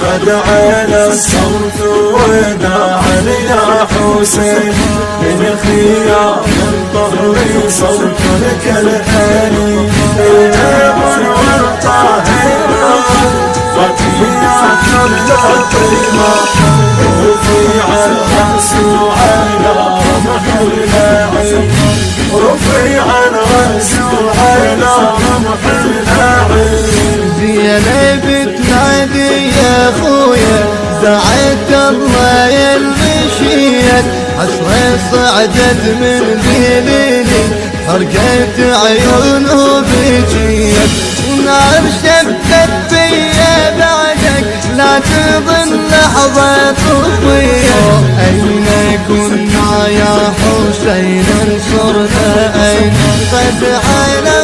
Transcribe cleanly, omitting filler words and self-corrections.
فدعينا الصوت وداعا يا حسين من خيام الظهر صوت كالحنين نجم والطاهرة فتيات القيمة رفيع الرأس على رمح اللاعب رفيع الرأس على رمح اللاعب زينب تنادي يا خويا دعيت الله يا المشيت حسرة صعدت من ذيلي حرقت عيونه بجيت ونار شبت بيا بعدك لا تظن لحظة طفية أين كنا يا حسين انصرنا أين قد عينا